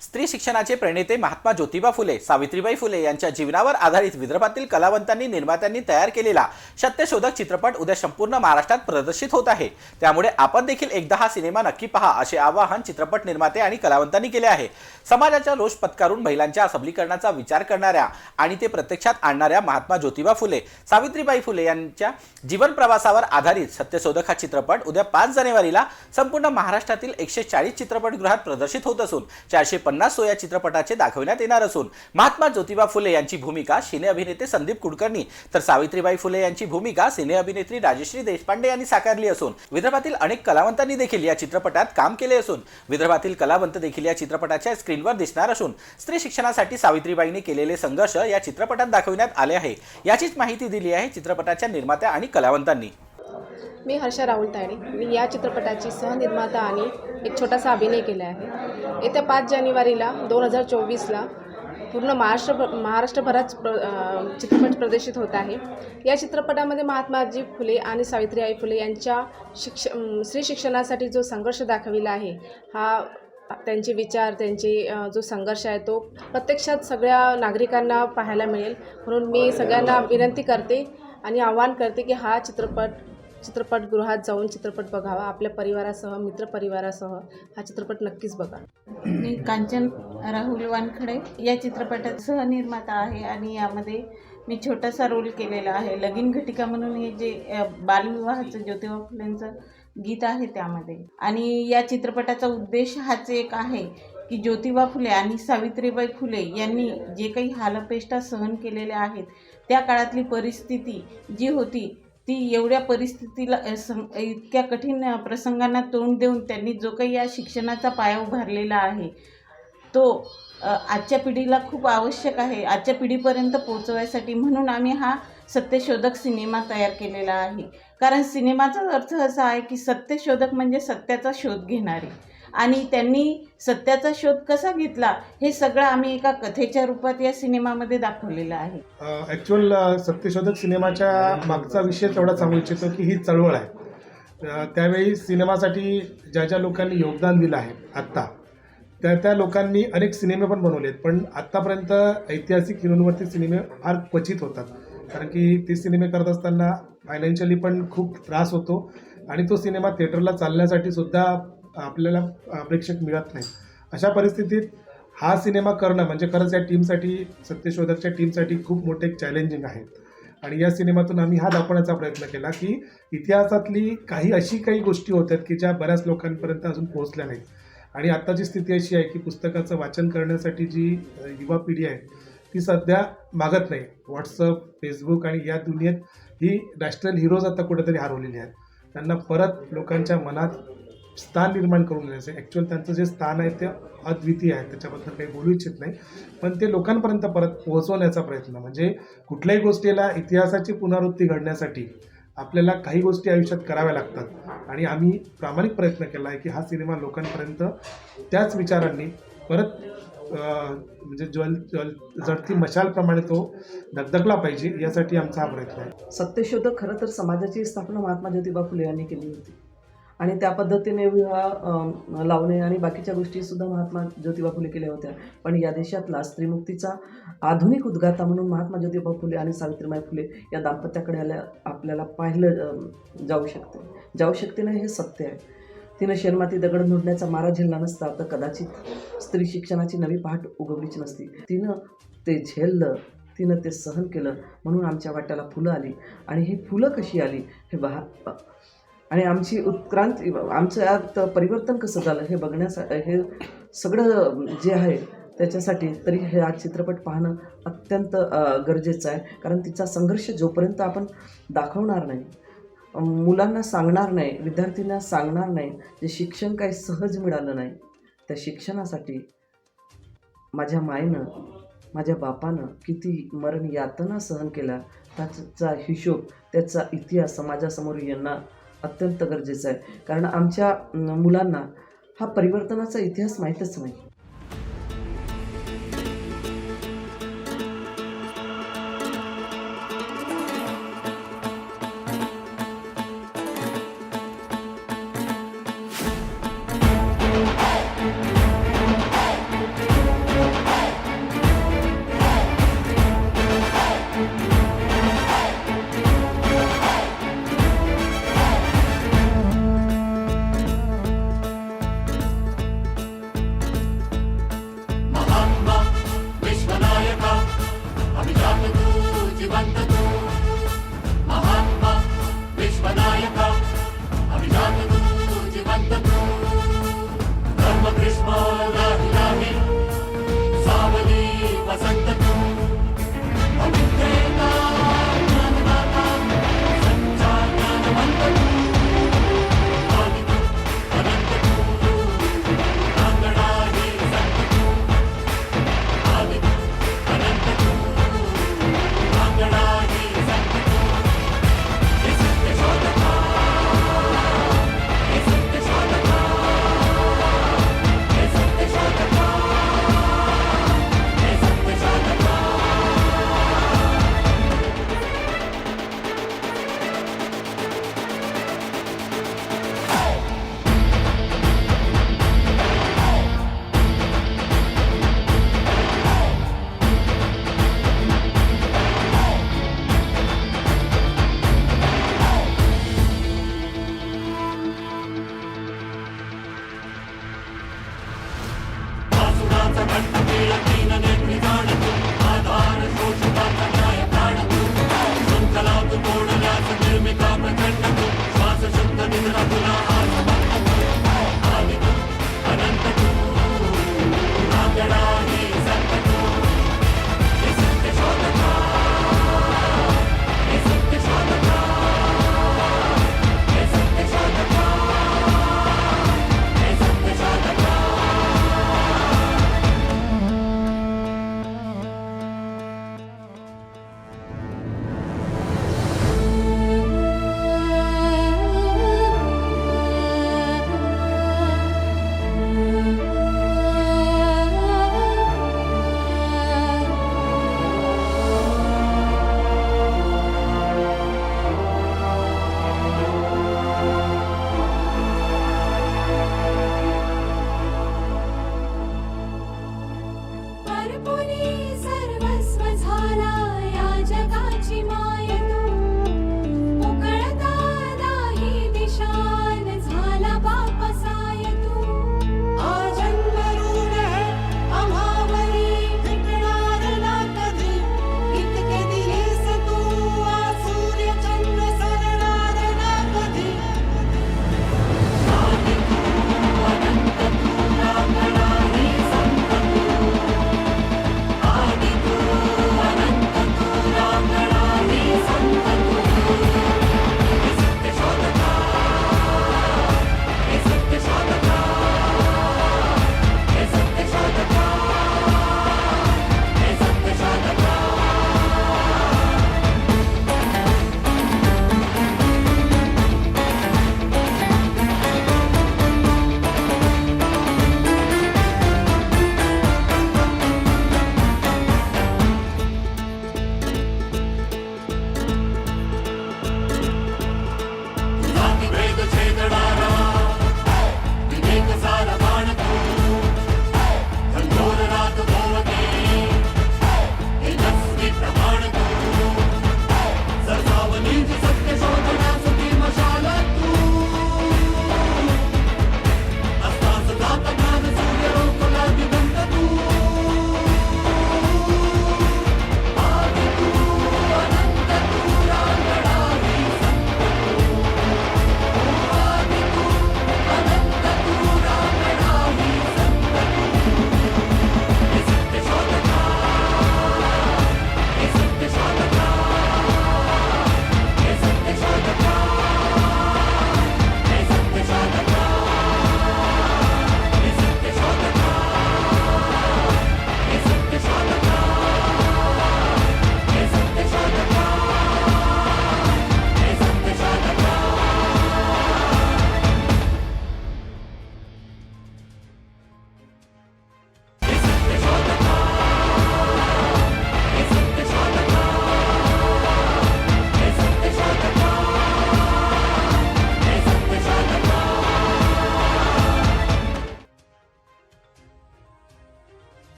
स्त्री शिक्षणाचे प्रणेते महात्मा ज्योतिबा फुले, सावित्रीबाई फुले यांच्या जीवनावर आधारित विदर्भातील कलावंतांनी निर्मात्यांनी तयार केलेला सत्यशोधक चित्रपट उद्या संपूर्ण महाराष्ट्रात प्रदर्शित होत आहे। त्यामुळे आपण देखील एकदा हा सिनेमा नक्की पहा असे आवाहन चित्रपट निर्माते आणि कलावंतांनी केले आहे। समाजाचा रोष पत्करून महिलांच्या सबलीकरणाचा विचार करणाऱ्या आणि ते प्रत्यक्षात आणणाऱ्या महात्मा ज्योतिबा फुले, सावित्रीबाई फुले यांच्या जीवन प्रवासावर आधारित सत्यशोधक हा चित्रपट उद्या 5 जानेवारीला संपूर्ण महाराष्ट्रातील 140 चित्रपटगृहात प्रदर्शित होत असून 450 या चित्रपटाचे दाखवण्यात येणार असून महात्मा ज्योतिबा फुले यांची भूमिका सिने अभिनेते संदीप कुलकर्णी तर सावित्रीबाई फुले यांची भूमिका सिने अभिनेत्री राजश्री देशपांडे यांनी साकारली असून विदर्भातील अनेक कलावंतांनी देखील या चित्रपटात काम केले असून विदर्भातील कलावंत देखील या चित्रपटाच्या स्क्रीनवर दिसणार असून स्त्री शिक्षणासाठी सावित्रीबाईंनी केलेले संघर्ष या चित्रपटात दाखवण्यात आले आहे। याचीच माहिती दिली आहे चित्रपटाच्या निर्मात्या आणि कलावंतांनी। मी हर्षा राहुल तायडे, मी या चित्रपटाची सहनिर्माता आणि एक छोटासा अभिनय केला आहे। येत्या 5 जानेवारीला 2024ला पूर्ण महाराष्ट्रभरात चित्रपट प्रदर्शित होत आहे। या चित्रपटामध्ये महात्माजी फुले आणि सावित्रीबाई फुले यांच्या स्त्री शिक्षणासाठी जो संघर्ष दाखविला आहे, हा त्यांचे विचार, त्यांचे जो संघर्ष आहे तो प्रत्यक्षात सगळ्या नागरिकांना पाहायला मिळेल। म्हणून मी सगळ्यांना विनंती करते आणि आवाहन करते की हा चित्रपटगृहात जाऊन चित्रपट बघावा, आपल्या परिवारासह, मित्रपरिवारासह हा चित्रपट नक्कीच बघा। मी कांचन राहुल वानखडे या चित्रपटात सहनिर्माता आहे आणि यामध्ये मी छोटासा रोल केलेला आहे। लगीन घटिका म्हणून हे जे बालविवाहाचं ज्योतिबा फुलेंचं गीत आहे त्यामध्ये। आणि या चित्रपटाचा उद्देश हाच एक आहे की ज्योतिबा फुले आणि सावित्रीबाई फुले यांनी जे काही हालअपेष्टा सहन केलेल्या आहेत, त्या काळातली परिस्थिती जी होती ती एवढ्या परिस्थितीला इतक्या कठीण प्रसंगांना तोंड देऊन त्यांनी जो काही या शिक्षणाचा पाया उभारलेला आहे तो आजच्या पिढीला खूप आवश्यक आहे, आजच्या पिढीपर्यंत पोहोचवायसाठी। म्हणून आम्ही हा सत्यशोधक सिनेमा तयार केलेला आहे। कारण सिनेमाचा अर्थ असा आहे की सत्यशोधक म्हणजे सत्याचा शोध घेणारे, आणि त्यांनी सत्याचा शोध कसा घेतला हे सगळं आम्ही एका कथेच्या रूपात या सिनेमामध्ये दाखवलेलं आहे। ॲक्च्युअल सत्यशोधक सिनेमाच्या मागचा विषय एवढा सांगू इच्छितो की ही चळवळ आहे। त्यावेळी सिनेमासाठी ज्या लोकांनी योगदान दिलं आहे आत्ता त्या लोकांनी अनेक सिनेमे पण बनवले आहेत, पण आत्तापर्यंत ऐतिहासिक हिरोंवरती सिनेमे फार क्वचित होतात, कारण की ते सिनेमे करत असताना फायनान्शियली पण खूप त्रास होतो आणि तो सिनेमा थिएटरला चालण्यासाठी सुद्धा आपल्याला प्रेक्षक मिळत नाही। अशा परिस्थितीत हा सिनेमा करणं म्हणजे खरंच या टीमसाठी, सत्यशोधकच्या टीमसाठी खूप मोठे एक चॅलेंजिंग आहे। आणि या सिनेमातून आम्ही हा दाखवण्याचा प्रयत्न केला की इतिहासातली अशी काही गोष्टी होत्यात की ज्या बऱ्याच लोकांपर्यंत अजून पोहोचल्या नाहीत। आणि आत्ताची स्थिती अशी आहे की पुस्तकाचं वाचन करण्यासाठी जी युवा पिढी आहे ती सध्या मागत नाही। व्हॉट्सअप, फेसबुक आणि या दुनियेत ही नॅशनल हिरोज आता कुठेतरी हरवलेली आहेत। त्यांना परत लोकांच्या मनात स्थान निर्माण करून देण्याचं, ॲक्च्युअल त्यांचं जे स्थान आहे ते अद्वितीय आहे, त्याच्याबद्दल काही बोलू इच्छित नाही, पण ते लोकांपर्यंत परत पोहोचवण्याचा प्रयत्न, म्हणजे कुठल्याही गोष्टीला इतिहासाची पुनरावृत्ती घडण्यासाठी आपल्याला काही गोष्टी आयुष्यात कराव्या लागतात। आणि आम्ही प्रामाणिक प्रयत्न केला आहे की हा सिनेमा लोकांपर्यंत त्याच विचारांनी परत म्हणजे जळती मशालप्रमाणे तो धगधगला पाहिजे, यासाठी आमचा हा प्रयत्न आहे। सत्यशोधक खरं तर समाजाची स्थापना महात्मा ज्योतिबा फुले यांनी केली होती आणि त्या पद्धतीने विवाह लावणे आणि बाकीच्या गोष्टीसुद्धा महात्मा ज्योतिबा फुले केल्या होत्या। पण या देशातला स्त्रीमुक्तीचा आधुनिक उद्गाता म्हणून महात्मा ज्योतिबा फुले आणि सावित्रीबाई फुले या दाम्पत्याकडे आपल्याला पाहिलं जाऊ शकते नाही, हे सत्य आहे। तिनं शेणमाती दगड मोडण्याचा मारा झेलला नसता तर कदाचित स्त्री शिक्षणाची नवी पहाट उगवलीच नसती। तिनं ते झेललं, तिनं ते सहन केलं, म्हणून आमच्या वाट्याला फुलं आली। आणि ही फुलं कशी आली हे आणि आमची उत्क्रांती, आमचं यात परिवर्तन कसं झालं हे बघण्यासाठी, हे सगळं जे आहे त्याच्यासाठी तरी हे आज चित्रपट पाहणं अत्यंत गरजेचं आहे। कारण तिचा संघर्ष जोपर्यंत आपण दाखवणार नाही, मुलांना सांगणार नाही, विद्यार्थ्यांना सांगणार नाही, जे शिक्षण काही सहज मिळालं नाही, त्या शिक्षणासाठी माझ्या मायनं, माझ्या बापानं किती मरण यातना सहन केला, त्याचा हिशोब, त्याचा इतिहास समाजासमोर येणं अत्यंत गरजेचं आहे। कारण आमच्या मुलांना हा परिवर्तनाचा इतिहास माहीतच नाही। जिवंत तू महात्मा विश्वनायक अभिजात तू जिवंत तू धर्म भीष्म राही राही सावली वसंत तू अविद्येता ज्ञानदाता सच्चा ज्ञानवंत तू आदि तू अनंत तू रांगडा ही संत तू आदि तू अनंत तू रांगडा ही संत तू हे सत्य शोधका हे सत्य शोधका हे सत्य शोधका हे सत्य शोधका वासुडाचा कंठ केला तीन नेत्री जाण तू आधार शोषिताचा न्याय प्राण तू शृंखला तू तोडल्यास निर्मिता प्रचंड तू श्वास शुद्ध निद्रा तुला आज बंद तू आदि तू अनंत तू रांगडा ही संत तू हे सत्य शोधका हे सत्य शोधका हे सत्य शोधका हे सत्य शोधका परपुरी सर्वस्व झाला या जगाची मान